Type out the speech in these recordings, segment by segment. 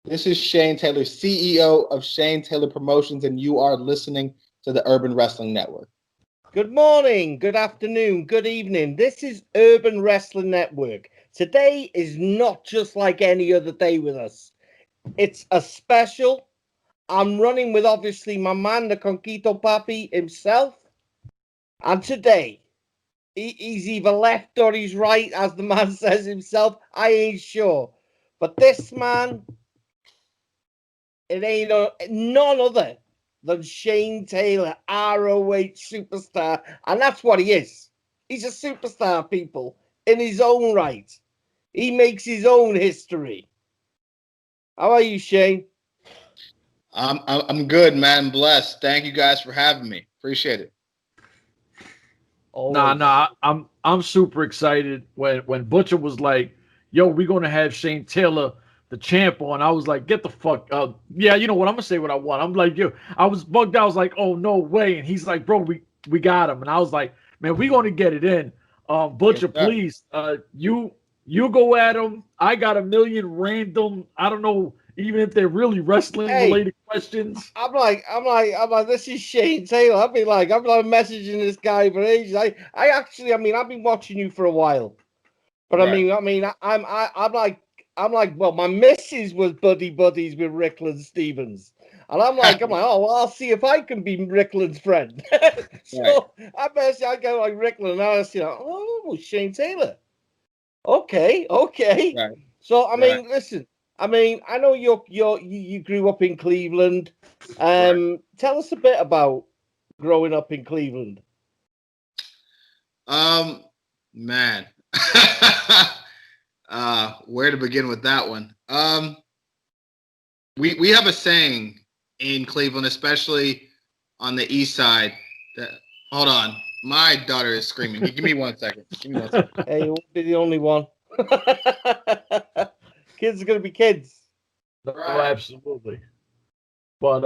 This is Shane Taylor, CEO of Shane Taylor Promotions, and you are listening to the Urban Wrestling Network. Good morning, good afternoon, good evening. This is Urban Wrestling Network. Today is not just like any other day with us. It's a special. I'm running with obviously my man, the Conquito Papi himself. And today, he's either left or he's right, as the man says himself. I ain't sure. But this man, it ain't none other than Shane Taylor, ROH superstar. And that's what he is. He's a superstar, people, in his own right. He makes his own history. How are you, Shane? I'm good, man. Blessed. Thank you guys for having me. Appreciate it. Nah. I'm super excited when Butcher was like, "Yo, we're gonna have Shane Taylor, the champ, on." I was like, "Get the fuck up!" Yeah, you know what? I'm gonna say what I want. I'm like, "Yo," I was bugged out. I was like, "Oh no way!" And he's like, "Bro, we got him." And I was like, "Man, we gonna get it in." Butcher, Yes, please, you go at him. I got a million random. I don't know even if they're really wrestling related questions. I'm like, this is Shane Taylor. I've been messaging this guy for ages. I've been watching you for a while, but right. I'm like, well, my missus was buddies with Rickland Stevens, and I'm like, oh, well, I'll see if I can be Rickland's friend. So right. I go like Rickland, and I see, oh, Shane Taylor. Okay. Right. So listen. I know you grew up in Cleveland. Right. Tell us a bit about growing up in Cleveland. Man. Where to begin with that one? We have a saying in Cleveland, especially on the east side, that hold on, my daughter is screaming. Give me 1 second. Hey, you won't be the only one. Kids are gonna be kids. No, absolutely. But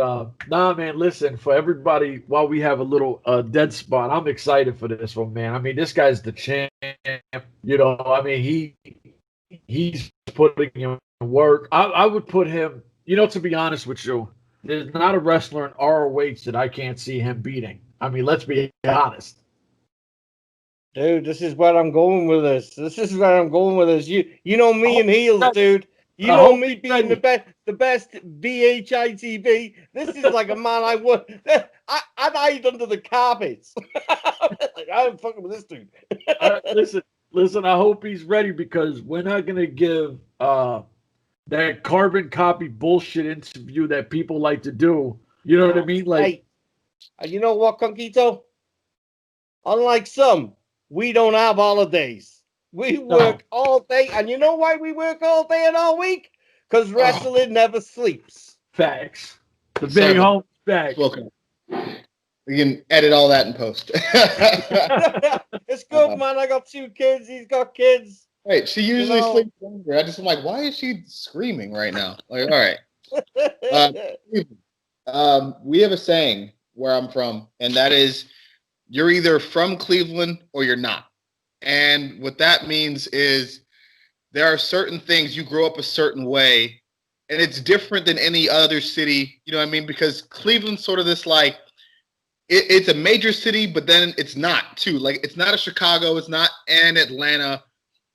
nah, man, listen, for everybody, while we have a little dead spot, I'm excited for this one, man. I mean, this guy's the champ. You know, I mean, he's putting in work. I would put him, you know, to be honest with you, there's not a wrestler in ROH that I can't see him beating. I mean, let's be honest. Dude, this is where I'm going with this. You know me and heels, dude. You know me being the best BHITV. This is like a man I would. I'd hide under the carpets. I'm fucking with this dude. Listen. I hope he's ready because we're not gonna give that carbon copy bullshit interview that people like to do. You know what I mean? Like, hey, you know what, Conquito? Unlike some, we don't have holidays. We work all day. And you know why we work all day and all week? Because wrestling never sleeps. Facts. The big home facts. Welcome. We can edit all that in post. It's good, man. I got 2 kids. He's got kids. Right. She usually sleeps longer. I'm like, why is she screaming right now? Like, all right. We have a saying where I'm from, and that is, you're either from Cleveland or you're not. And what that means is there are certain things, you grow up a certain way, and it's different than any other city, you know what I mean? Because Cleveland's sort of this like, it's a major city, but then it's not too. Like, it's not a Chicago, it's not an Atlanta,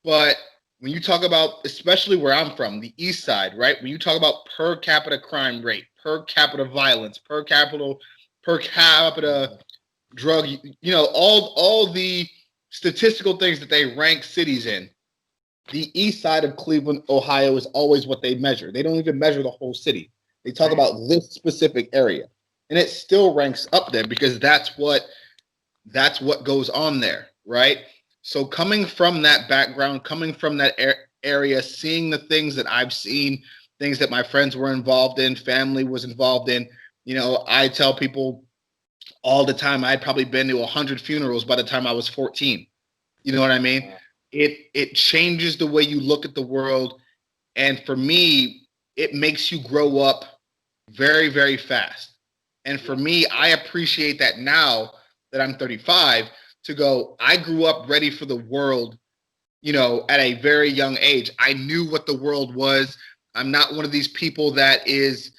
but when you talk about, especially where I'm from, the east side, right? When you talk about per capita crime rate, per capita violence, per capita drug, you know, all the statistical things that they rank cities in, the east side of Cleveland, Ohio is always what they measure. They don't even measure the whole city. They talk about this specific area, and it still ranks up there because that's what goes on there, right? So coming from that background, coming from that area, seeing the things that I've seen, things that my friends were involved in, family was involved in, you know, I tell people all the time, I'd probably been to 100 funerals by the time I was 14. You know what I mean? It changes the way you look at the world. And for me, it makes you grow up very, very fast. And for me, I appreciate that now that I'm 35 to go, I grew up ready for the world, you know, at a very young age. I knew what the world was. I'm not one of these people that is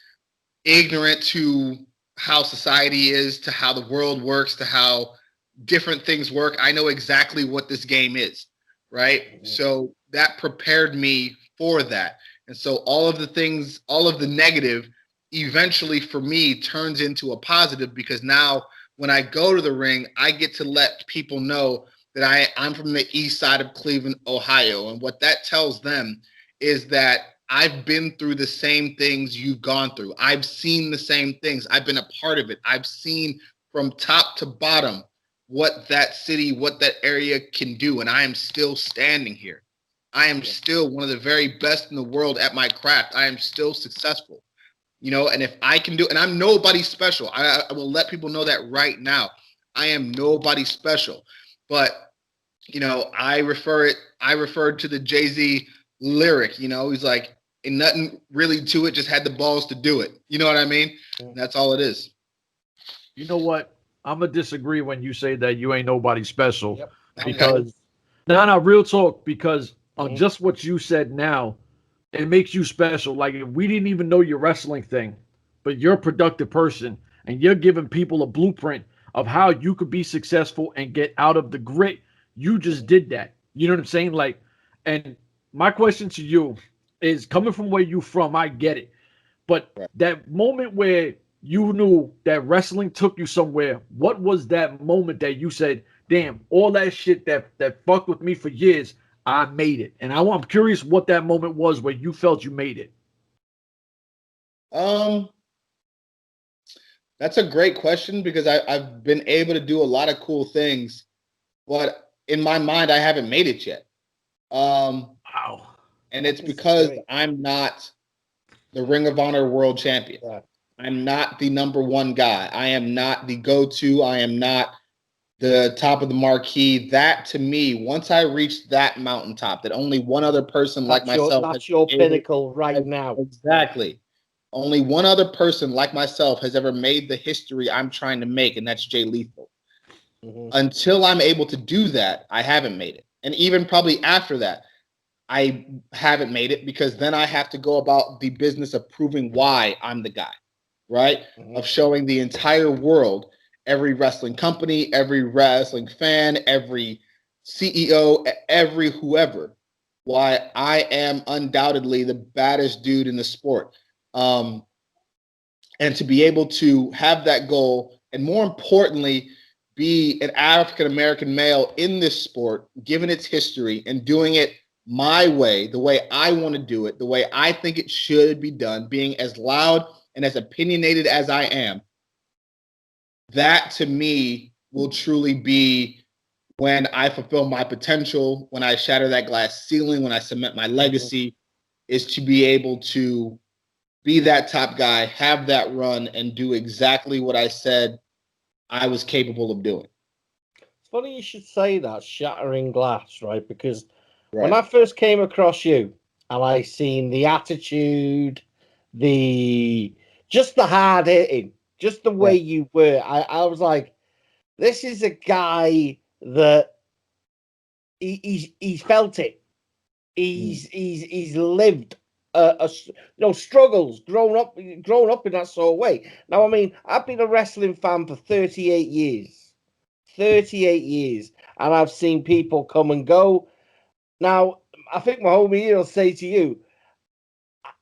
ignorant to how society is, to how the world works, to how different things work. I know exactly what this game is, right? Mm-hmm. So that prepared me for that. And so all of the things, all of the negative eventually for me turns into a positive, because now when I go to the ring, I get to let people know that I'm from the east side of Cleveland, Ohio. And what that tells them is that I've been through the same things you've gone through. I've seen the same things. I've been a part of it. I've seen from top to bottom what that city, what that area can do. And I am still standing here. I am still one of the very best in the world at my craft. I am still successful. You know, and if I can do, and I'm nobody special. I will let people know that right now. I am nobody special. But, you know, I referred to the Jay-Z lyric, you know, he's like, ain't nothing really to it, just had the balls to do it. You know what I mean? And that's all it is. You know what? I'm going to disagree when you say that you ain't nobody special. Yep. Because, no, real talk, because on just what you said now, it makes you special. Like, if we didn't even know your wrestling thing, but you're a productive person and you're giving people a blueprint of how you could be successful and get out of the grit, you just did that. You know what I'm saying? Like, and my question to you is, coming from where you from, I get it. But that moment where you knew that wrestling took you somewhere, what was that moment that you said, damn, all that shit that fucked with me for years, I made it? And I'm curious what that moment was where you felt you made it. That's a great question, because I've been able to do a lot of cool things, but in my mind, I haven't made it yet. Wow. And it's because I'm not the Ring of Honor world champion. Yeah. I'm not the number one guy. I am not the go-to. I am not the top of the marquee. That, to me, once I reach that mountaintop, that only one other person like myself. That's your pinnacle right now. Exactly. Only one other person like myself has ever made the history I'm trying to make, and that's Jay Lethal. Until I'm able to do that, I haven't made it. And even probably after that, I haven't made it, because then I have to go about the business of proving why I'm the guy, right? Of showing the entire world, every wrestling company, every wrestling fan, every CEO, every whoever, why I am undoubtedly the baddest dude in the sport. And to be able to have that goal, and more importantly, be an African-American male in this sport, given its history, and doing it my way, the way I want to do it, the way I think it should be done, being as loud and as opinionated as I am, that to me will truly be when I fulfill my potential, when I shatter that glass ceiling, when I cement my legacy, is to be able to be that top guy, have that run, and do exactly what I said I was capable of doing. It's funny you should say that, shattering glass, right? Because when I first came across you, and I seen the attitude, just the hard hitting, just the way you were, I was like, this is a guy that he's felt it. He's lived struggles, grown up in that sort of way. Now, I mean, I've been a wrestling fan for 38 years, and I've seen people come and go. Now, I think my homie here will say to you,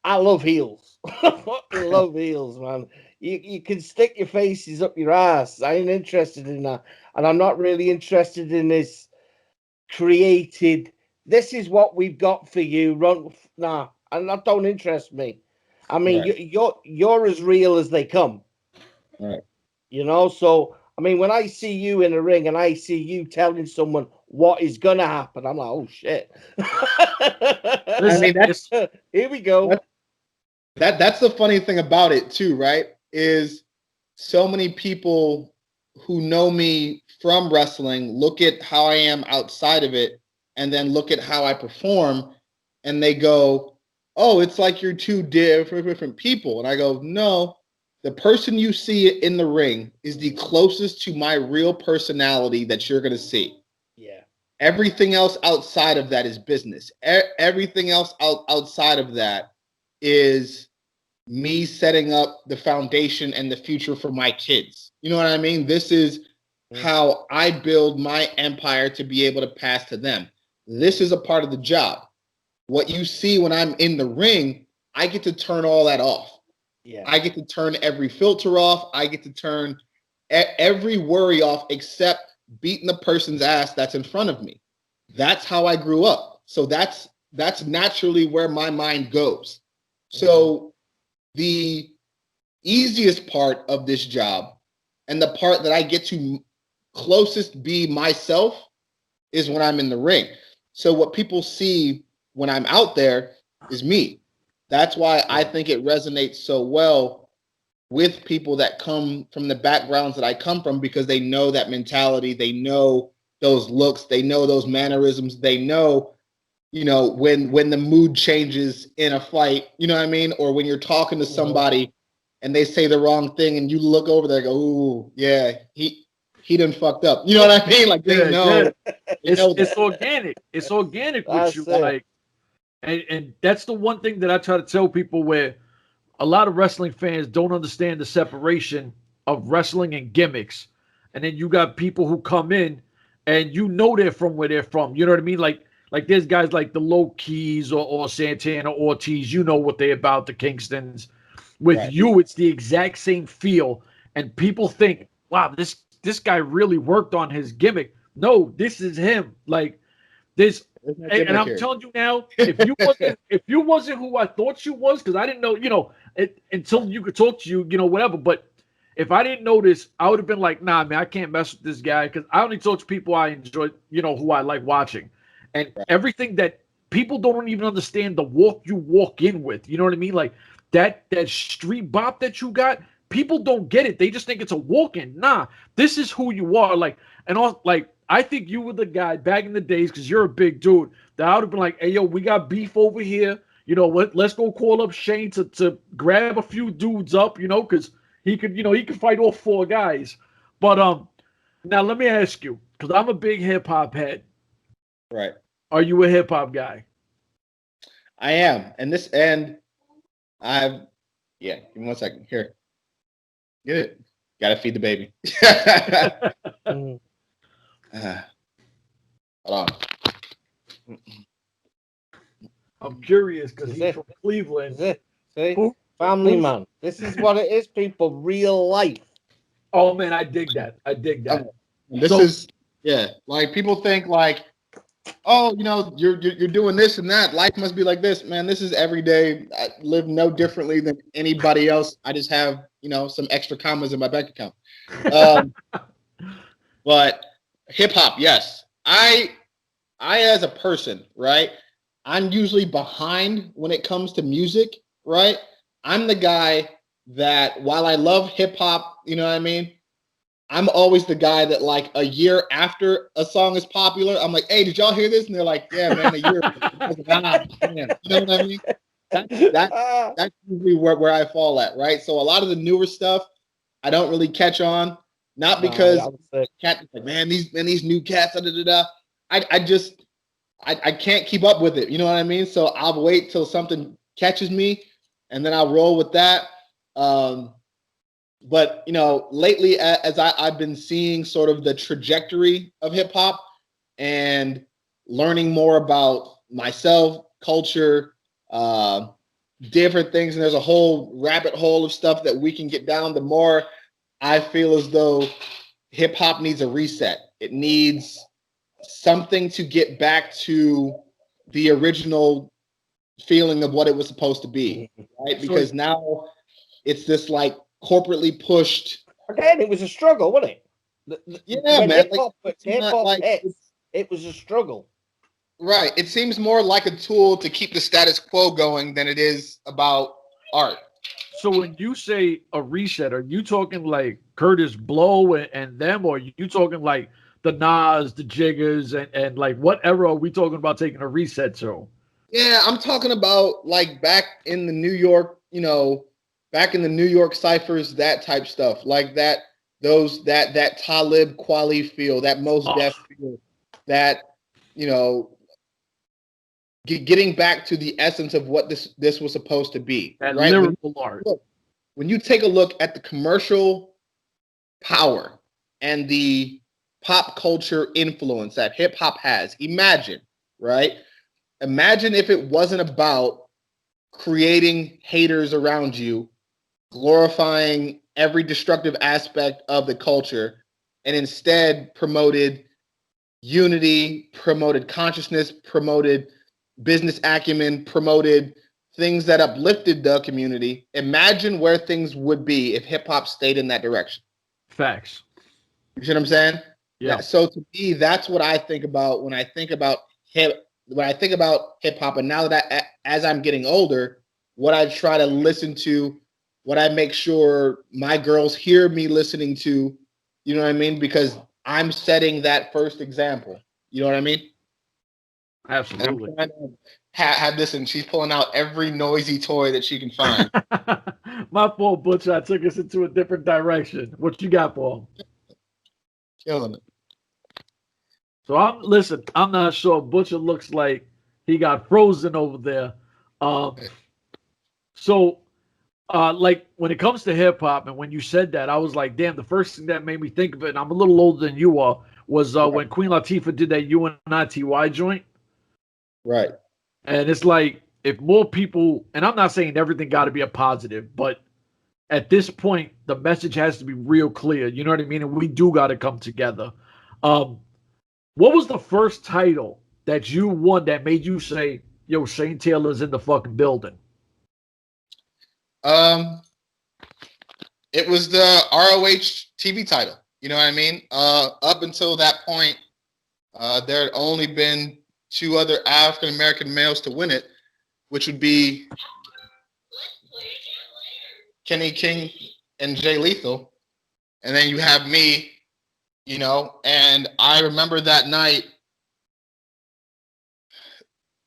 I love heels. I love heels, man. You can stick your faces up your ass. I ain't interested in that. And I'm not really interested in this created, this is what we've got for you. Nah, and that don't interest me. I mean, you're as real as they come. Right. You know, so I mean, when I see you in a ring and I see you telling someone what is gonna happen, I'm like, oh shit. I mean, here we go. That's the funny thing about it too, right? Is so many people who know me from wrestling look at how I am outside of it, and then look at how I perform, and they go, oh, it's like you're two different people. And I go, no, the person you see in the ring is the closest to my real personality that you're going to see. Yeah. Everything else outside of that is business. Everything else outside of that is me setting up the foundation and the future for my kids. You know what I mean? This is how I build my empire to be able to pass to them. This is a part of the job. What you see when I'm in the ring, I get to turn all that off. Yeah. I get to turn every filter off. I get to turn every worry off except beating the person's ass that's in front of me. That's how I grew up. So that's naturally where my mind goes. So the easiest part of this job and the part that I get to closest be myself is when I'm in the ring. So what people see when I'm out there is me. That's why I think it resonates so well with people that come from the backgrounds that I come from, because they know that mentality, they know those looks, they know those mannerisms, they know, when the mood changes in a fight, you know what I mean? Or when you're talking to somebody and they say the wrong thing and you look over there and go, ooh, yeah, he done fucked up. You know what I mean? Like they know. Yeah. They know it's organic. It's organic with you. Like, and that's the one thing that I try to tell people, where a lot of wrestling fans don't understand the separation of wrestling and gimmicks. And then you got people who come in and they're from where they're from. You know what I mean? Like there's guys like the Low Keys or Santana Ortiz, what they're about, the Kingstons. With you, it's the exact same feel. And people think, wow, this guy really worked on his gimmick. No, this is him. Like this. And I'm telling you now, if you wasn't who I thought you was, because I didn't know, until you could talk to you, whatever. But if I didn't know this, I would have been like, nah, man, I can't mess with this guy, because I only talk to people I enjoy, who I like watching. And everything that people don't even understand, the walk you walk in with, you know what I mean? Like that street bop that you got, people don't get it. They just think it's a walk in. Nah, this is who you are. Like, and all, like, I think you were the guy back in the days, because you're a big dude, that I would have been like, hey, yo, we got beef over here. Let's go call up Shane to grab a few dudes up, because he could fight all four guys. But now let me ask you, because I'm a big hip hop head. Right. Are you a hip hop guy? I am. Give me 1 second. Here. Get it. Gotta feed the baby. Hold on. I'm curious, because he's from Cleveland. See? Family man. This is what it is, people. Real life. Oh man, I dig that. This is like people think like, oh, you're doing this and that. Life must be like this, man. This is every day. I live no differently than anybody else. I just have some extra commas in my bank account. But hip hop, yes. I as a person, right? I'm usually behind when it comes to music, right? I'm the guy that, while I love hip hop, you know what I mean? I'm always the guy that, like, a year after a song is popular, I'm like, hey, did y'all hear this? And they're like, yeah, man, a year. Man. You know what I mean? That's usually where I fall at, right? So a lot of the newer stuff, I don't really catch on. Not because cat like, man, these new cats, I can't keep up with it. You know what I mean? So I'll wait till something catches me, and then I'll roll with that. But lately, as I've been seeing sort of the trajectory of hip hop and learning more about myself, culture, different things, and there's a whole rabbit hole of stuff that we can get down. The more I feel as though hip hop needs a reset. It needs something to get back to the original feeling of what it was supposed to be, right? Because now it's this like corporately pushed. Again, it was a struggle, wasn't it? Man. It was a struggle. Right. It seems more like a tool to keep the status quo going than it is about art. So when you say a reset, are you talking like Curtis Blow and them, or are you talking like the Nas, the Jiggers, and like what era are we talking about taking a reset to? Yeah, I'm talking about like back in the New York, back in the New York ciphers, that type stuff, like that Talib Kweli feel, that Mos Def feel, that getting back to the essence of what this was supposed to be. That right? lyrical art. When you take a look at the commercial power and the pop culture influence that hip hop has, imagine, right? Imagine if it wasn't about creating haters around you, glorifying every destructive aspect of the culture, and instead promoted unity, promoted consciousness, promoted business acumen, promoted things that uplifted the community. Imagine where things would be if hip hop stayed in that direction. Facts. You see what I'm saying? Yeah. So to me, that's what I think about when I think about hip hop. And now that as I'm getting older, what I try to listen to, what I make sure my girls hear me listening to, you know what I mean? Because I'm setting that first example. You know what I mean? Absolutely. I'm trying to have this, and she's pulling out every noisy toy that she can find. My fault, Butcher. I took us into a different direction. What you got, Paul? Killing it. So I'm not sure. Butcher looks like he got frozen over there. Like when it comes to hip hop, and when you said that, I was like, damn, the first thing that made me think of it, and I'm a little older than you are, was when Queen Latifah did that UNITY joint. Right. And it's like, if more people, and I'm not saying everything got to be a positive, but at this point, the message has to be real clear. You know what I mean? And we do got to come together. What was the first title that you won that made you say, yo, Shane Taylor's in the fucking building? It was the ROH TV title. You know what I mean? Up until that point, there had only been two other African American males to win it, which would be Kenny King and Jay Lethal. And then you have me, you know, and I remember that night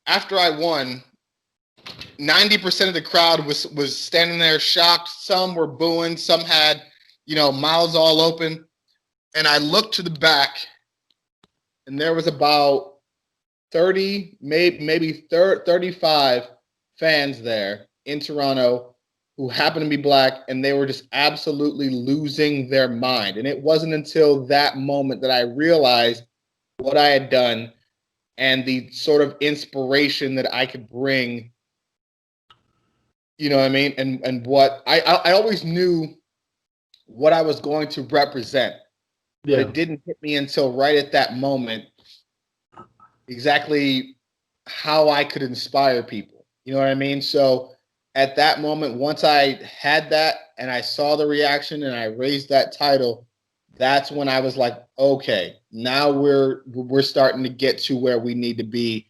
after I won, 90% of the crowd was standing there shocked. Some were booing, some had, you know, mouths all open. And I looked to the back, and there was about 30, maybe 35 fans there in Toronto who happened to be black, and they were just absolutely losing their mind. And it wasn't until that moment that I realized what I had done and the sort of inspiration that I could bring. You know what I mean? And what I always knew what I was going to represent, but it didn't hit me until right at that moment exactly how I could inspire people. You know what I mean? So at that moment, once I had that and I saw the reaction and I raised that title, that's when I was like, okay, now we're starting to get to where we need to be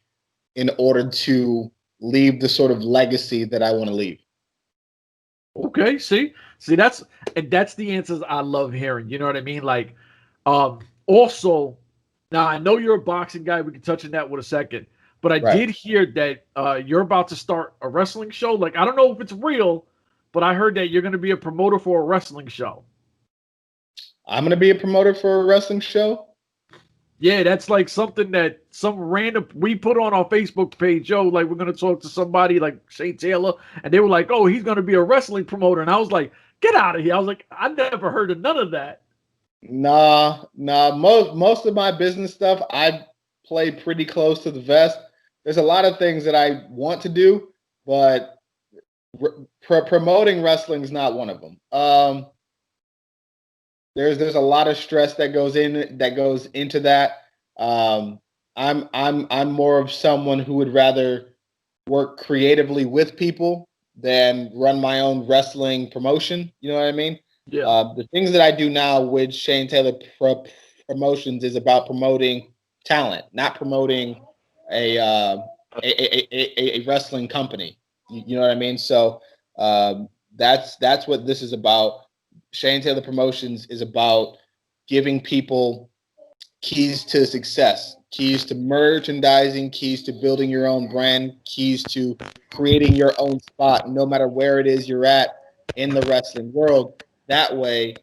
in order to leave the sort of legacy that I want to leave. Okay, see, that's the answers I love hearing. You know what I mean? Like, also, now I know you're a boxing guy. We can touch on that with a second, but I did hear that you're about to start a wrestling show. Like, I don't know if it's real, but I heard that you're going to be a promoter for a wrestling show. I'm going to be a promoter for a wrestling show? Yeah, that's like something that some random we put on our Facebook page. Yo, like we're gonna talk to somebody like Shane Taylor, and they were like, "Oh, he's gonna be a wrestling promoter," and I was like, "Get out of here!" I was like, "I never heard of none of that." Nah. Most of my business stuff, I play pretty close to the vest. There's a lot of things that I want to do, but promoting wrestling is not one of them. There's a lot of stress that goes into that. I'm more of someone who would rather work creatively with people than run my own wrestling promotion. You know what I mean? Yeah. The things that I do now with Shane Taylor Promotions is about promoting talent, not promoting a wrestling company. You know what I mean? So that's what this is about. Shane Taylor Promotions is about giving people keys to success, keys to merchandising, keys to building your own brand, keys to creating your own spot, no matter where it is you're at in the wrestling world. That way,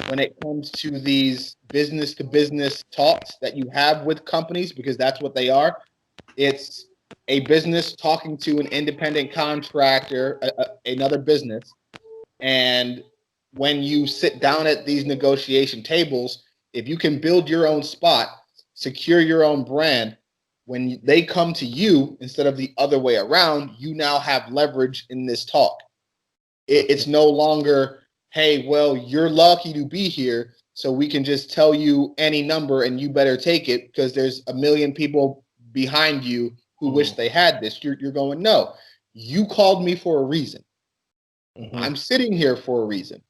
when it comes to these business to business talks that you have with companies, because that's what they are, it's a business talking to an independent contractor, another business, and when you sit down at these negotiation tables, if you can build your own spot, secure your own brand, when they come to you instead of the other way around, you now have leverage in this talk. It's no longer, hey, well, you're lucky to be here, so we can just tell you any number and you better take it because there's a million people behind you who wish they had this. You're going, no, you called me for a reason. I'm sitting here for a reason.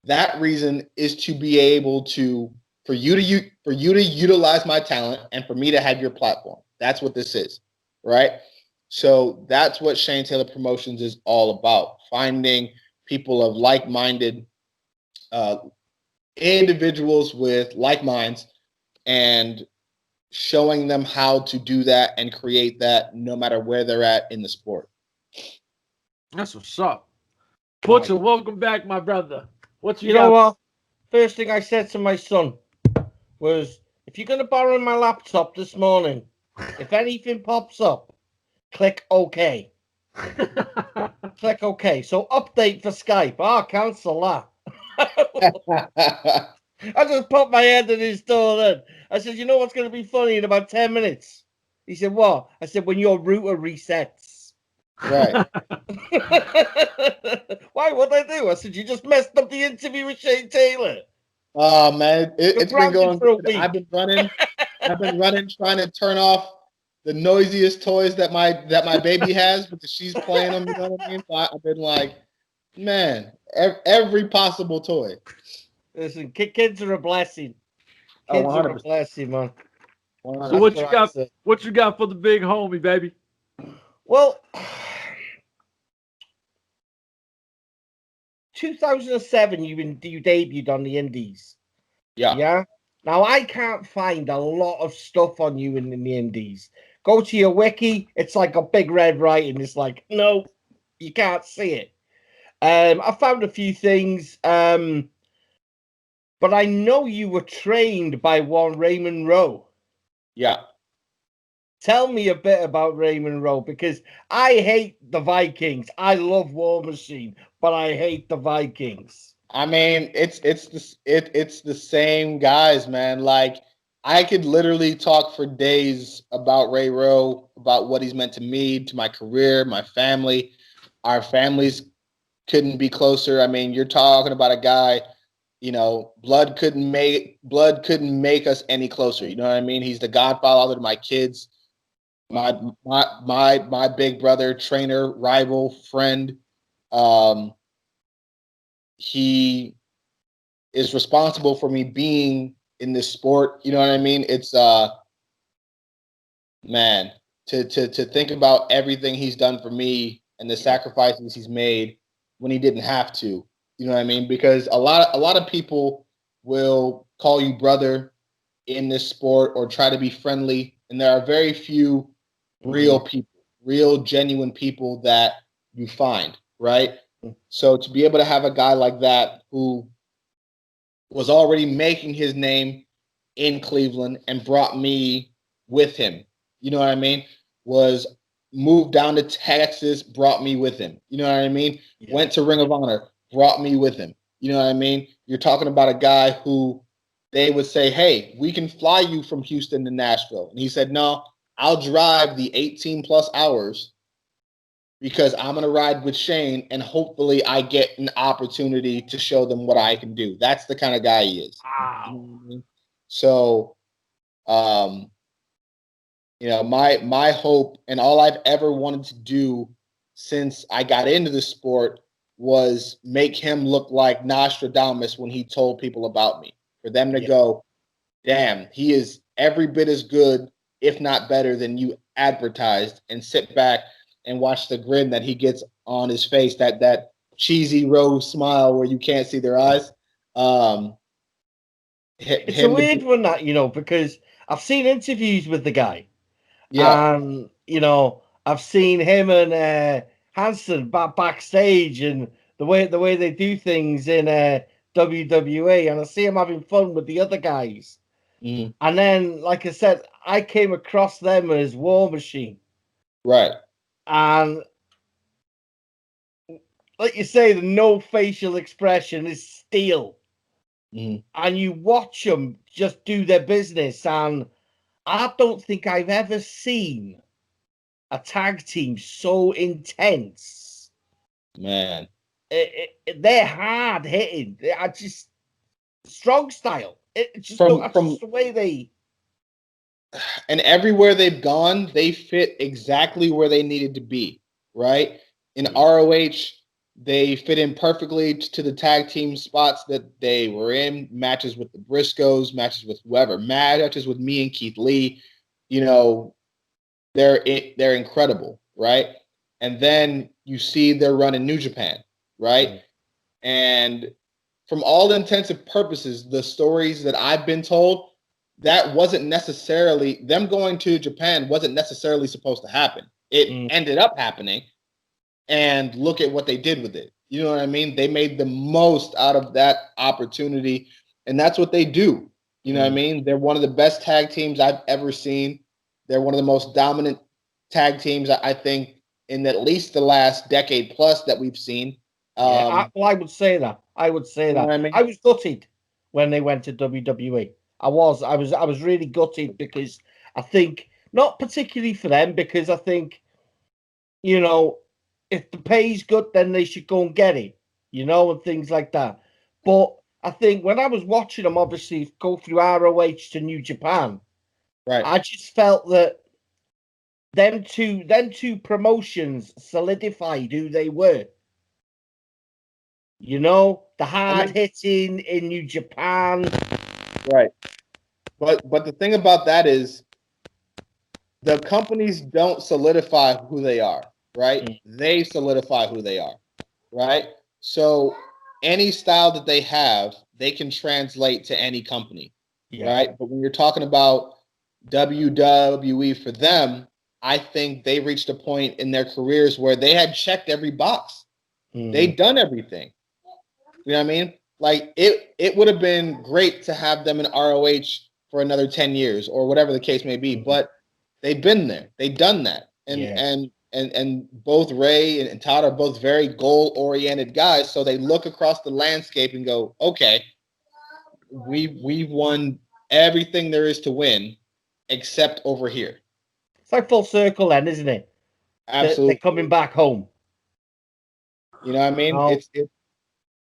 That reason is to be able to, for you to utilize my talent and for me to have your platform. That's what this is, right? So that's what Shane Taylor Promotions is all about. Finding people of like-minded individuals with like minds and showing them how to do that and create that no matter where they're at in the sport. That's what's up. Butcher, welcome back, my brother. What you got? know what? First thing I said to my son was, if you're going to borrow my laptop this morning, if anything pops up, click OK. Click OK. So update for Skype. Cancel that. I just put my head in his door then. I said, you know what's going to be funny in about 10 minutes? He said, what? I said, when your router resets. Right. Why? What'd I do? I said, you just messed up the interview with Shane Taylor. Oh, man. It's been going for a good. week. I've been running trying to turn off the noisiest toys that my baby has because she's playing them, you know what I mean? So I've been like, man, every possible toy. Listen, kids are a blessing. Oh, Kids are a 100%. blessing, man. So what you got? What you got for the big homie, baby? Well, 2007, you debuted on the Indies. Yeah. Now I can't find a lot of stuff on you in the Indies. Go to your wiki. It's like a big red writing. It's like, no, you can't see it. I found a few things, but I know you were trained by one Raymond Rowe. Yeah. Tell me a bit about Raymond Rowe, because I hate the Vikings. I love War Machine, but I hate the Vikings. I mean, it's the same guys, man. Like, I could literally talk for days about Ray Rowe, about what he's meant to me, to my career, my family. Our families couldn't be closer. I mean, you're talking about a guy, you know, blood couldn't make us any closer. You know what I mean? He's the godfather to my kids, my big brother, trainer, rival, friend. He is responsible for me being in this sport. You know what I mean? It's man, to think about everything he's done for me and the sacrifices he's made when he didn't have to. You know what I mean? Because a lot of people will call you brother in this sport or try to be friendly, and there are very few real people, real genuine people that you find, right? So to be able to have a guy like that who was already making his name in Cleveland and brought me with him, you know what I mean? Was moved down to Texas, brought me with him. You know what I mean? Yeah. Went to Ring of Honor, brought me with him. You know what I mean? You're talking about a guy who they would say, hey, we can fly you from Houston to Nashville. And he said, no, I'll drive the 18 plus hours because I'm going to ride with Shane and hopefully I get an opportunity to show them what I can do. That's the kind of guy he is. Wow. You know what I mean? So, you know, my hope and all I've ever wanted to do since I got into the sport was make him look like Nostradamus when he told people about me. For them to go, damn, he is every bit as good, if not better, than you advertised, and sit back and watch the grin that he gets on his face, that cheesy rose smile where you can't see their eyes. It's a weird one, that, you know, because I've seen interviews with the guy. Yeah. And, you know, I've seen him and Hanson backstage and the way they do things in WWE, and I see him having fun with the other guys. And then, like I said, I came across them as War Machine. Right. And like you say, the no facial expression is steel. Mhm. And you watch them just do their business. And I don't think I've ever seen a tag team so intense. Man. They're hard hitting. They are just strong style. That's just the way they. And everywhere they've gone, they fit exactly where they needed to be, right? In ROH, they fit in perfectly to the tag team spots that they were in, matches with the Briscoes, matches with whoever, matches with me and Keith Lee. You know, they're incredible, right? And then you see their run in New Japan, right? And from all intents and purposes, the stories that I've been told, that wasn't necessarily them going to Japan wasn't necessarily supposed to happen. It ended up happening, and look at what they did with it. You know what I mean? They made the most out of that opportunity, and that's what they do. You know what I mean? They're one of the best tag teams I've ever seen. They're one of the most dominant tag teams, I think, in at least the last decade plus that we've seen. I would say that. I would say that. I mean? I was gutted when they went to WWE. I was really gutted because I think not particularly for them, because I think, you know, if the pay's good, then they should go and get it, you know, and things like that. But I think when I was watching them, obviously go through ROH to New Japan, Right. I just felt that them two promotions solidified who they were. You know, the hard hitting in New Japan. Right. But the thing about that is the companies don't solidify who they are, right? They solidify who they are, right? So any style that they have, they can translate to any company, right? But when you're talking about WWE for them, I think they reached a point in their careers where they had checked every box. They'd done everything. You know what I mean? Like it would have been great to have them in ROH for another 10 years or whatever the case may be, but they've been there. They've done that. And both Ray and Todd are both very goal-oriented guys, so they look across the landscape and go, "Okay, we've won everything there is to win except over here." It's like full circle then, isn't it? Absolutely. They're coming back home. You know what I mean?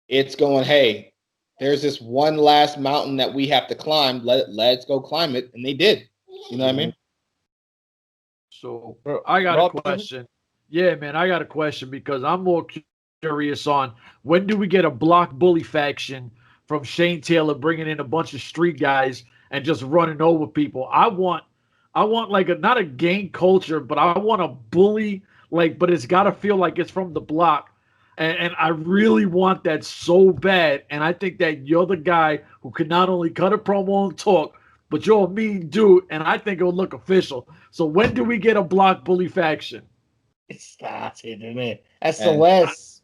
It's going, hey, there's this one last mountain that we have to climb. Let's go climb it. And they did. You know what I mean? So I got a question. Yeah, man, I got a question because I'm more curious on when do we get a block bully faction from Shane Taylor bringing in a bunch of street guys and just running over people? I want like not a gang culture, but I want a bully, like, but it's got to feel like it's from the block. And I really want that so bad. And I think that you're the guy who can not only cut a promo and talk, but you're a mean dude. And I think it'll look official. So when do we get a block bully faction? It started, isn't it? SOS.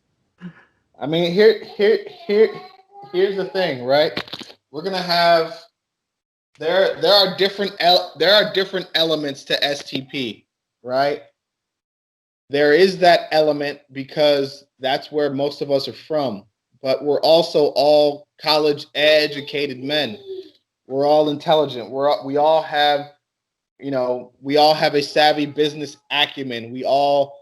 I mean, here's the thing, right? We're gonna have there are different elements to STP, right? There is that element because that's where most of us are from, but we're also all college educated men. We're all intelligent. We all have, we all have a savvy business acumen. We all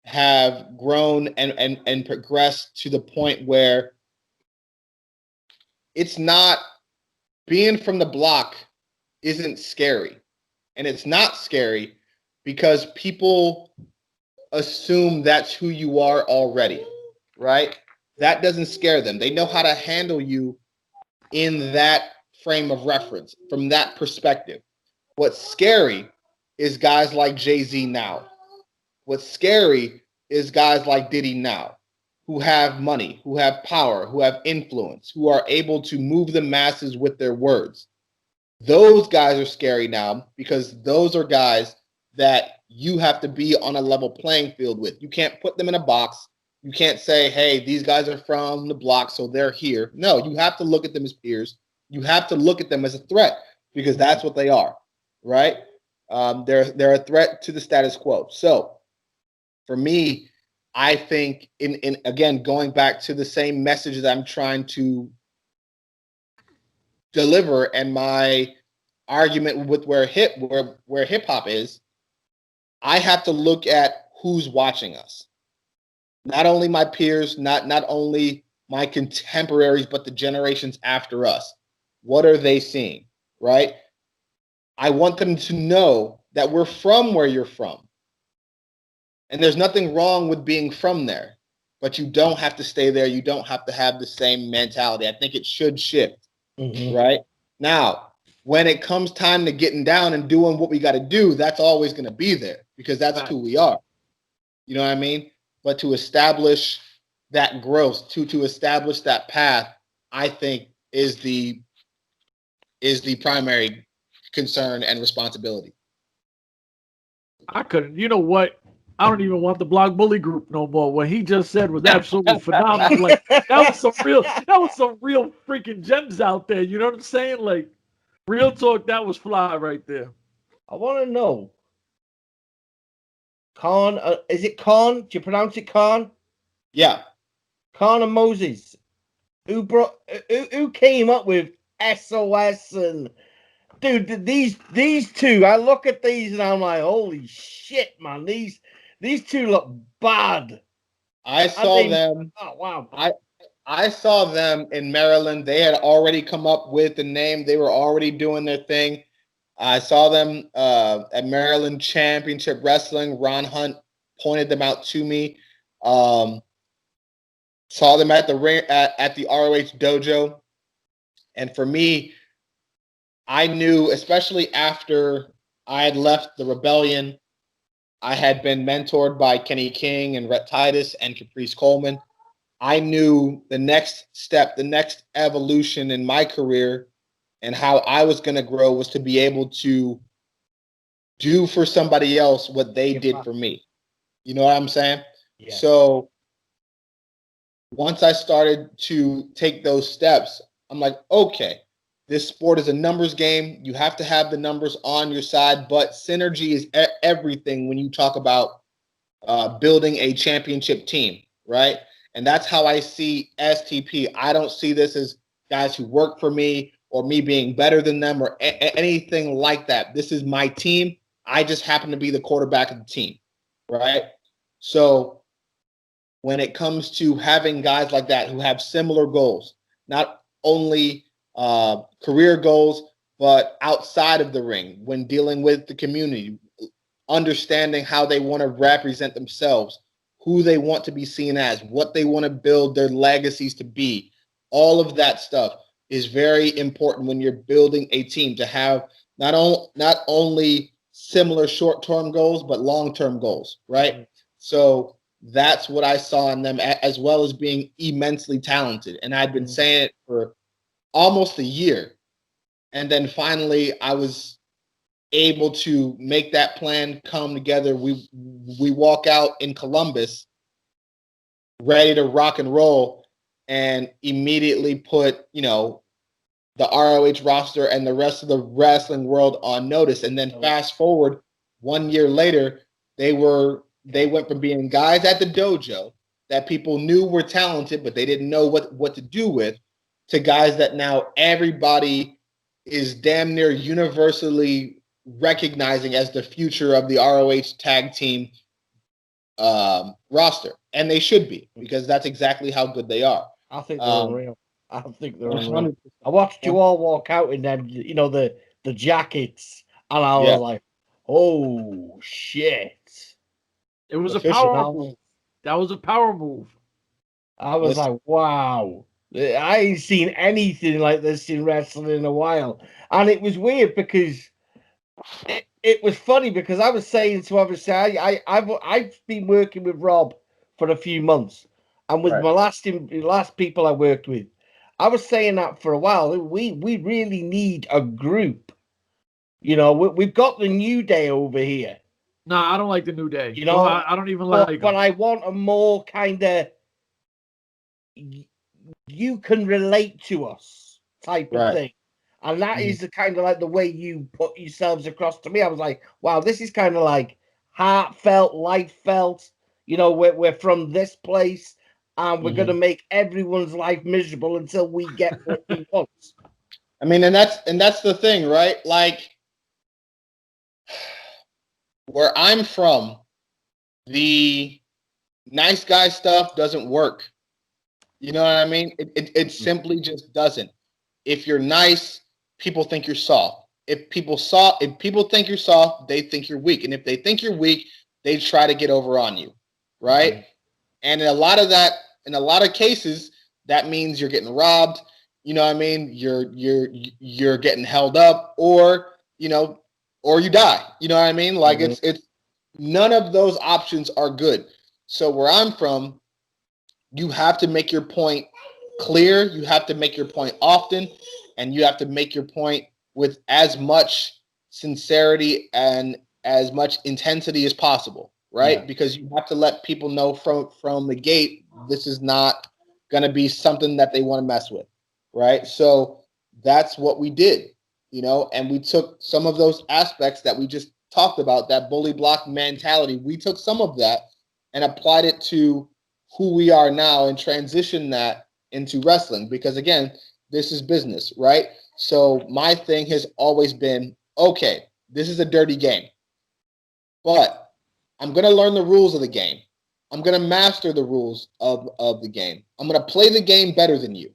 have grown and progressed to the point where it's not being from the block isn't scary. And it's not scary because people assume that's who you are already, right? That doesn't scare them. They know how to handle you in that frame of reference from that perspective. What's scary is guys like Jay-Z now. What's scary is guys like Diddy now, who have money, who have power, who have influence, who are able to move the masses with their words. Those guys are scary now because those are guys that you have to be on a level playing field with. You can't put them in a box. You can't say, hey, these guys are from the block, so they're here. No, you have to look at them as peers. You have to look at them as a threat because that's what they are, right? They're a threat to the status quo. So for me, I think in again going back to the same message that I'm trying to deliver and my argument with where hip hop is, I have to look at who's watching us. Not only my peers, not only my contemporaries, but the generations after us. What are they seeing? Right? I want them to know that we're from where you're from. And there's nothing wrong with being from there, but you don't have to stay there. You don't have to have the same mentality. I think it should shift, right? Now, when it comes time to getting down and doing what we got to do, that's always going to be there because that's who we are. You know what I mean? But to establish that growth, to establish that path, I think is the primary concern and responsibility. I couldn't. You know what? I don't even want the Block Bully group no more. What he just said was absolutely phenomenal. Like that was some real freaking gems out there. You know what I'm saying? Like real talk, that was fly right there. I want to know, Khan, is it Khan? Do you pronounce it Khan? Yeah. Khan and Moses. Who came up with SOS and dude, these two, I look at these and I'm like, holy shit, man, these two look bad. I saw them. Oh wow. I saw them in Maryland. They had already come up with the name. They were already doing their thing. I saw them at Maryland Championship Wrestling. Ron Hunt pointed them out to me. Saw them at the ring at the ROH dojo. And for me, I knew, especially after I had left the Rebellion, I had been mentored by Kenny King and Rhett Titus and Caprice Coleman. I knew the next step, the next evolution in my career and how I was going to grow was to be able to do for somebody else what they did for me. You know what I'm saying? Yeah. So once I started to take those steps, I'm like, okay, this sport is a numbers game. You have to have the numbers on your side, but synergy is everything when you talk about building a championship team, right? And that's how I see STP. I don't see this as guys who work for me or me being better than them or anything like that. This is my team. I just happen to be the quarterback of the team, right? So when it comes to having guys like that who have similar goals, not only career goals, but outside of the ring, when dealing with the community, understanding how they want to represent themselves, who they want to be seen as, what they want to build their legacies to be. All of that stuff is very important when you're building a team, to have not only similar short-term goals, but long-term goals, right? So that's what I saw in them, as well as being immensely talented. And I'd been saying it for almost a year. And then finally I was able to make that plan come together. We walk out in Columbus ready to rock and roll and immediately put, the ROH roster and the rest of the wrestling world on notice. And then fast forward 1 year later, they went from being guys at the dojo that people knew were talented, but they didn't know what to do with, to guys that now everybody is damn near universally recognizing as the future of the ROH tag team roster. And they should be, because that's exactly how good they are. I think they're unreal. I think they're unreal. I watched you all walk out in them, the jackets, and I was like, oh shit. It was a power move. That was a power move. I was like, wow. I ain't seen anything like this in wrestling in a while. And it was weird because it was funny, because I was saying to, obviously, I've been working with Rob for a few months, and with my last people I worked with, I was saying that for a while. We really need a group. We've got the New Day over here. No, I don't like the New Day. I don't even like. But I want a more kind of you can relate to us type of thing. And that is the kind of like the way you put yourselves across to me. I was like, wow, this is kind of like heartfelt, life felt. You know, we're from this place and we're going to make everyone's life miserable until we get what we want. I mean, and that's the thing, right? Like, where I'm from, the nice guy stuff doesn't work. You know what I mean? It simply just doesn't. If you're nice, people think you're soft. If people think you're soft, they think you're weak. And if they think you're weak, they try to get over on you, right? And in a lot of cases, that means you're getting robbed. You know what I mean? You're getting held up, or or you die. You know what I mean? Like it's none of those options are good. So where I'm from, you have to make your point clear. You have to make your point often, and you have to make your point with as much sincerity and as much intensity as possible, right? Yeah. Because you have to let people know from the gate, this is not going to be something that they want to mess with, right? So that's what we did, and we took some of those aspects that we just talked about, that bully block mentality. We took some of that and applied it to who we are now and transitioned that into wrestling, because again, this is business, right? So my thing has always been, okay, this is a dirty game, but I'm going to learn the rules of the game. I'm going to master the rules of the game. I'm going to play the game better than you.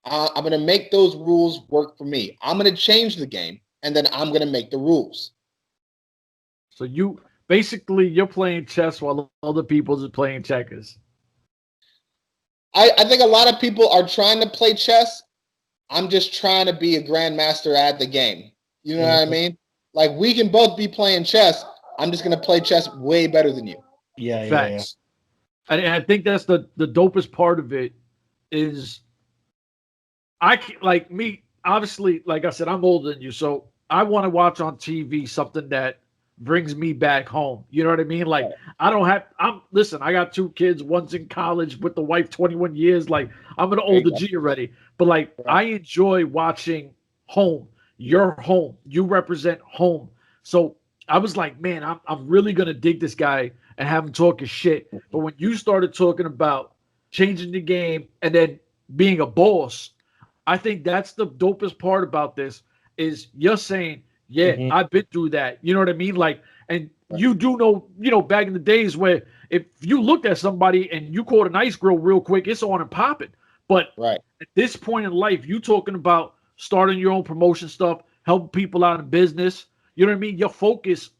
I'm going to make those rules work for me. I'm going to change the game, and then I'm going to make the rules. So you're playing chess while other people are playing checkers. I think a lot of people are trying to play chess. I'm just trying to be a grandmaster at the game. You know what I mean? Like, we can both be playing chess. I'm just going to play chess way better than you. Yeah. Facts. And I think that's the dopest part of it is obviously, like I said, I'm older than you. So I want to watch on TV something that brings me back home. You know what I mean? Like, I got 2 kids, one's in college with the wife 21 years. Like, I'm an older G already. But like, I enjoy watching home. You're home. You represent home. So I was like, man, I'm really gonna dig this guy and have him talking shit. But when you started talking about changing the game and then being a boss, I think that's the dopest part about this is you're saying, I've been through that. You know what I mean? Like, and you do know, back in the days where if you looked at somebody and you caught an ice grill real quick, it's on and popping. But at this point in life, you talking about starting your own promotion stuff, helping people out in business. You know what I mean? Your focus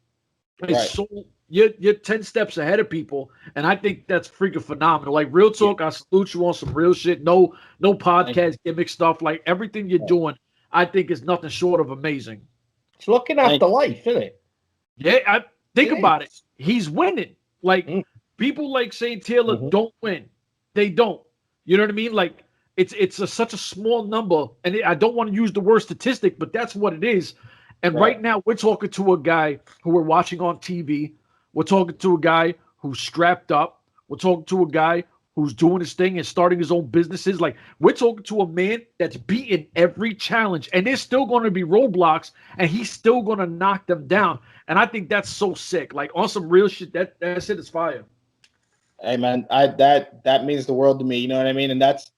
is so you're 10 steps ahead of people, and I think that's freaking phenomenal. Like, real talk, I salute you on some real shit. No podcast gimmick stuff. Like, everything you're doing, I think is nothing short of amazing. It's looking after life, isn't it? Yeah, I think about it. He's winning. Like, people like St. Taylor don't win. They don't. You know what I mean? Like, it's such a small number, and I don't want to use the word statistic, but that's what it is. And right now, we're talking to a guy who we're watching on TV. We're talking to a guy who's strapped up. We're talking to a guy who's doing his thing and starting his own businesses. Like, we're talking to a man that's beaten every challenge, and there's still going to be roadblocks, and he's still going to knock them down. And I think that's so sick. Like, on some real shit, that shit is fire. Hey, man, that means the world to me. You know what I mean? And that's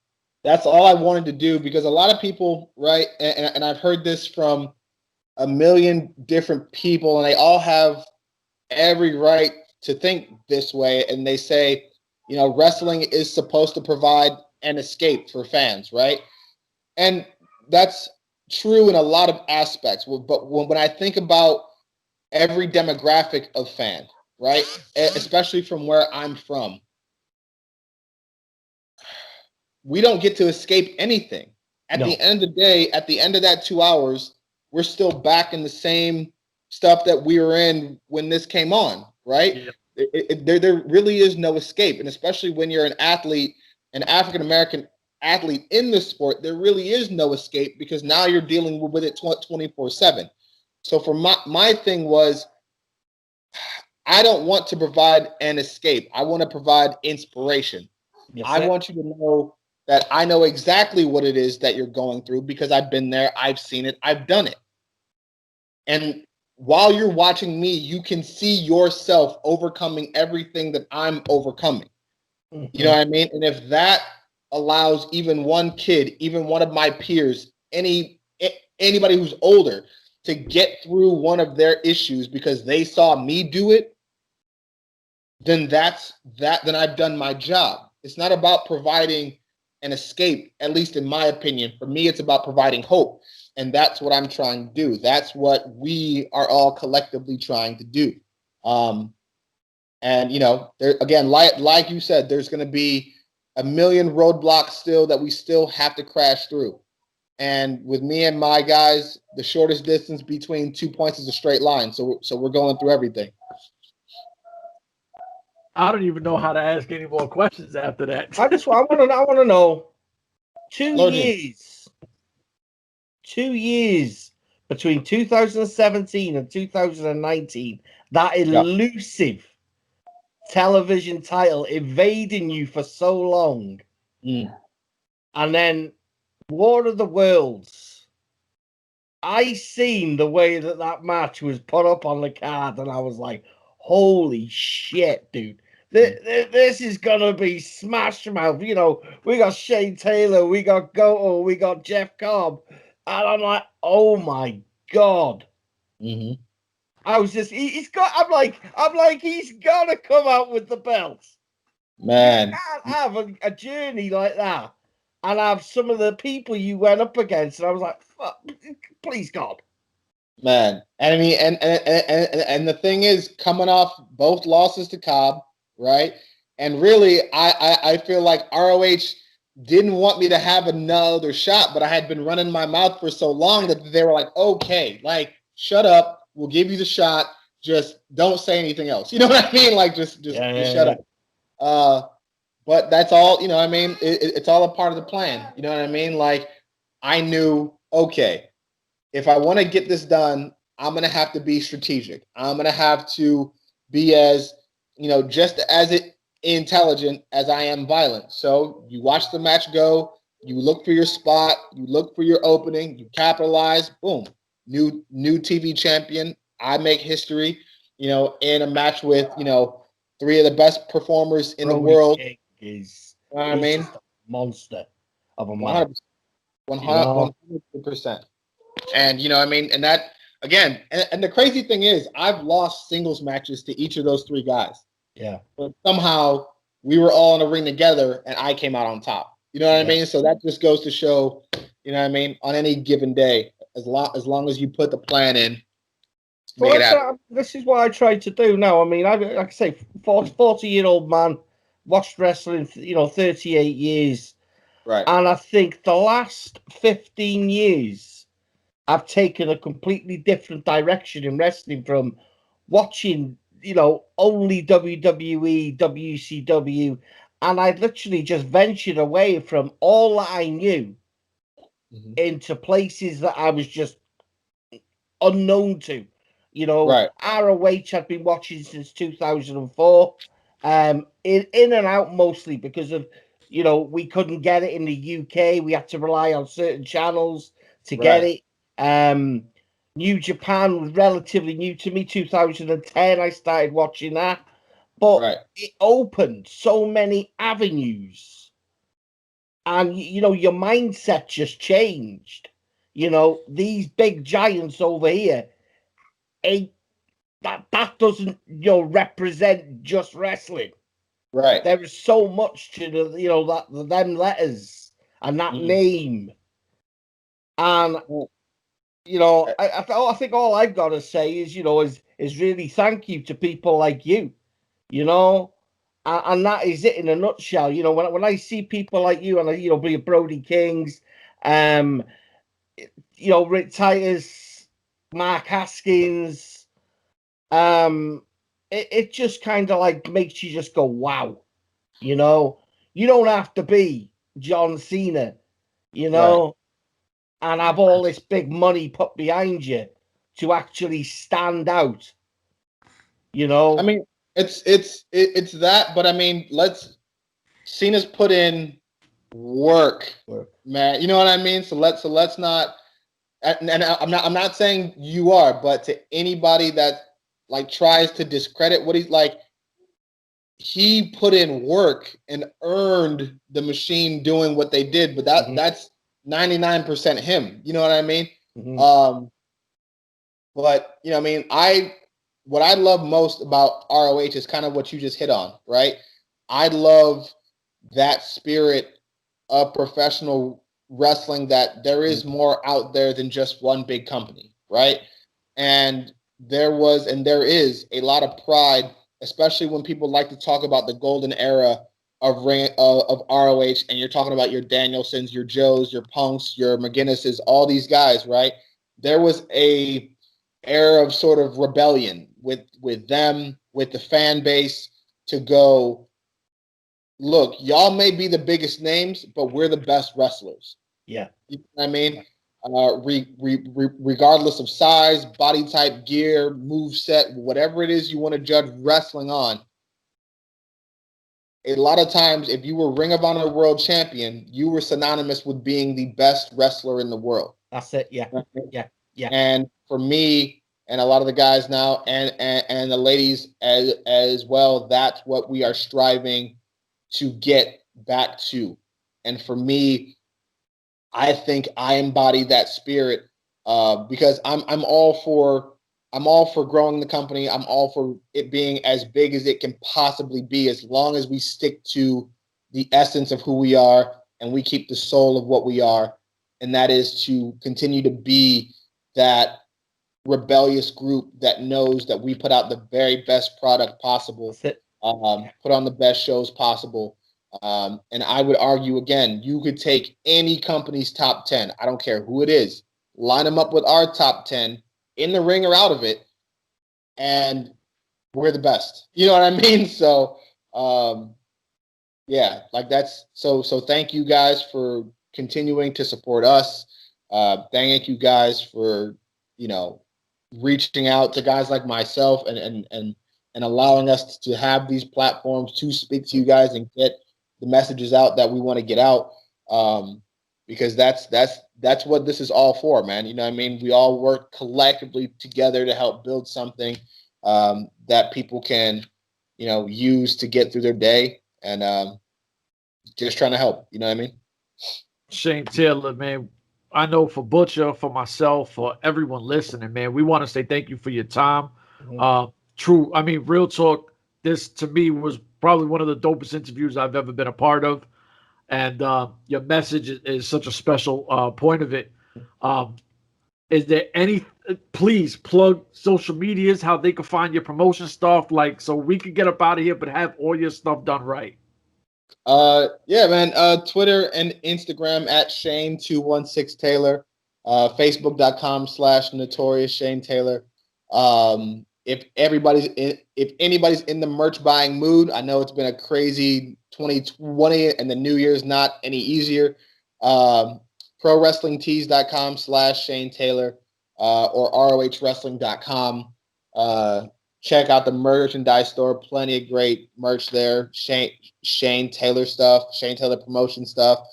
all I wanted to do, because a lot of people, right, and I've heard this from a million different people, and they all have every right to think this way. And they say, wrestling is supposed to provide an escape for fans, right? And that's true in a lot of aspects. But when I think about every demographic of fan, right, especially from where I'm from, we don't get to escape anything. At the end of the day, at the end of that 2 hours, we're still back in the same stuff that we were in when this came on, right? Yeah. There really is no escape. And especially when you're an athlete, an African-American athlete in the sport, there really is no escape, because now you're dealing with it 24/7. So for my thing was, I don't want to provide an escape. I want to provide inspiration. I want you to know that I know exactly what it is that you're going through because I've been there, I've seen it, I've done it. And while you're watching me, you can see yourself overcoming everything that I'm overcoming. Mm-hmm. You know what I mean? And if that allows even one kid, even one of my peers, anybody who's older to get through one of their issues because they saw me do it, then then I've done my job. It's not about providing an escape, at least in my opinion. For me, it's about providing hope. And that's what I'm trying to do. That's what we are all collectively trying to do. And there again, like you said, there's going to be a million roadblocks still that we still have to crash through. And with me and my guys, the shortest distance between 2 points is a straight line. So we're going through everything. I don't even know how to ask any more questions after that. I want to know 2 Loading. years. 2 years between 2017 and 2019. That elusive television title evading you for so long. And then War of the Worlds. I seen the way that match was put up on the card, and I was like, holy shit, dude. This is going to be smash mouth. You know, we got Shane Taylor, we got Goto, we got Jeff Cobb. And I'm like, oh my God. Mm-hmm. I was just, I'm like, he's got to come out with the belt. Man. You can't have a journey like that and have some of the people you went up against. And I was like, fuck, please, God. Man. And I mean, and the thing is, coming off both losses to Cobb, right? And really, I feel like ROH didn't want me to have another shot, but I had been running my mouth for so long that they were like, okay, like, shut up. We'll give you the shot. Just don't say anything else. You know what I mean? Like, just shut up. But that's all, you know what I mean? It's all a part of the plan. You know what I mean? Like, I knew, okay, if I want to get this done, I'm going to have to be strategic. I'm going to have to be as, just as intelligent as I am violent. So you watch the match go, you look for your spot, you look for your opening, you capitalize, boom, new TV champion. I make history, in a match with, 3 of the best performers in the world. King is, you know what I mean? Just a monster of a man. 100%. And, I mean, and that, again, and the crazy thing is, I've lost singles matches to each of those 3 guys. Yeah. But somehow we were all in a ring together and I came out on top. You know what I mean? So that just goes to show, you know what I mean, on any given day, as long as you put the plan in, make it happen. This is what I try to do now. I mean, like I say, 40-year-old man, watched wrestling, 38 years. Right. And I think the last 15 years, I've taken a completely different direction in wrestling from watching, only WWE, WCW. And I literally just ventured away from all that I knew into places that I was just unknown to. Right. ROH I'd been watching since 2004. In and out mostly because of, we couldn't get it in the UK. We had to rely on certain channels to get it. New Japan was relatively new to me. 2010, I started watching that. But it opened so many avenues. And, your mindset just changed. These big giants over here, that doesn't, represent just wrestling. Right. There is so much to them letters and that name. And I think all I've got to say is really thank you to people like you, and that is it in a nutshell. When I see people like you and be Brody Kings, Rick Titus, Mark Haskins, it just kind of like makes you just go, wow. You don't have to be John Cena, and have all this big money put behind you to actually stand out. I mean, it's that, but I mean, Cena's put in work, man. You know what I mean? So let's not. And I'm not saying you are, but to anybody that like tries to discredit what he's like, he put in work and earned the machine doing what they did. But that's 99% him. You know what I mean? But you know, I mean, what I love most about ROH is kind of what you just hit on, right? I love that spirit of professional wrestling, that there is more out there than just one big company, right? And there was and there is a lot of pride, especially when people like to talk about the golden era of ROH, and you're talking about your Danielsons, your Joes, your Punks, your McGinnises, all these guys, right? There was a era of sort of rebellion with them, with the fan base, to go, look, y'all may be the biggest names, but we're the best wrestlers. Yeah. You know what I mean? Regardless of size, body type, gear, move set, whatever it is you want to judge wrestling on, a lot of times, if you were Ring of Honor World Champion, you were synonymous with being the best wrestler in the world. That's it. Yeah. Yeah. And for me, and a lot of the guys now, and the ladies as well, that's what we are striving to get back to. And for me, I think I embody that spirit, because I'm all for growing the company. I'm all for it being as big as it can possibly be, as long as we stick to the essence of who we are and we keep the soul of what we are, and that is to continue to be that rebellious group that knows that we put out the very best product possible, put on the best shows possible. And I would argue, again, you could take any company's top 10, I don't care who it is, line them up with our top 10 in the ring or out of it, and we're the best. You know what I mean? So, yeah, like that's so thank you guys for continuing to support us. Thank you guys for, you know, reaching out to guys like myself and allowing us to have these platforms to speak to you guys and get the messages out that we want to get out. Because that's what this is all for, man. You know what I mean? We all work collectively together to help build something that people can, you know, use to get through their day, and just trying to help. You know what I mean? Shane Taylor, man, I know for Butcher, for myself, for everyone listening, man, we want to say thank you for your time. True, I mean, real talk, this to me was probably one of the dopest interviews I've ever been a part of. And your message is such a special point of it. Is there any, please plug social medias, how they can find your promotion stuff, like, so we can get up out of here, but have all your stuff done right? Yeah, man. Twitter and Instagram at Shane216 Taylor. Facebook.com/Notorious Shane Taylor. If anybody's in the merch buying mood, I know it's been a crazy 2020 and the new year's not any easier. ProWrestlingTees.com/Shane Taylor, or ROHWrestling.com. Check out the merchandise store. Plenty of great merch there. Shane Taylor stuff, Shane Taylor promotion stuff,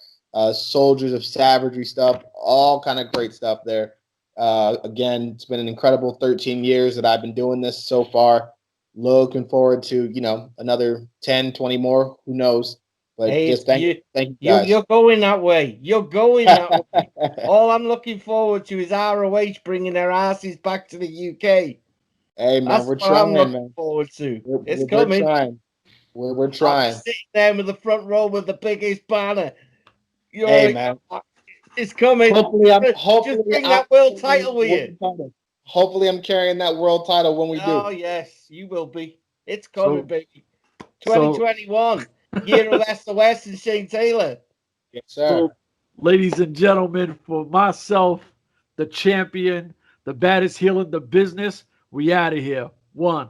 Soldiers of Savagery stuff, all kind of great stuff there. Again, it's been an incredible 13 years that I've been doing this so far. Looking forward to, you know, another 10, 20 more. Who knows? But hey, just thank you guys. You're going that way. You're going that way. All I'm looking forward to is ROH bringing their asses back to the UK. Hey, man, that's we're what trying, I'm looking man. Forward to. It's we're coming. Trying. We're trying. I'm sitting there with the front row with the biggest banner. Hey, man. It's coming. Hopefully, just bring that world title with you. Hopefully, I'm carrying that world title when we do. Oh, yes, you will be. It's coming, baby. 2021, year of SOS and Shane Taylor. Yes, sir. So, ladies and gentlemen, for myself, the champion, the baddest heel in the business, we out of here. 1.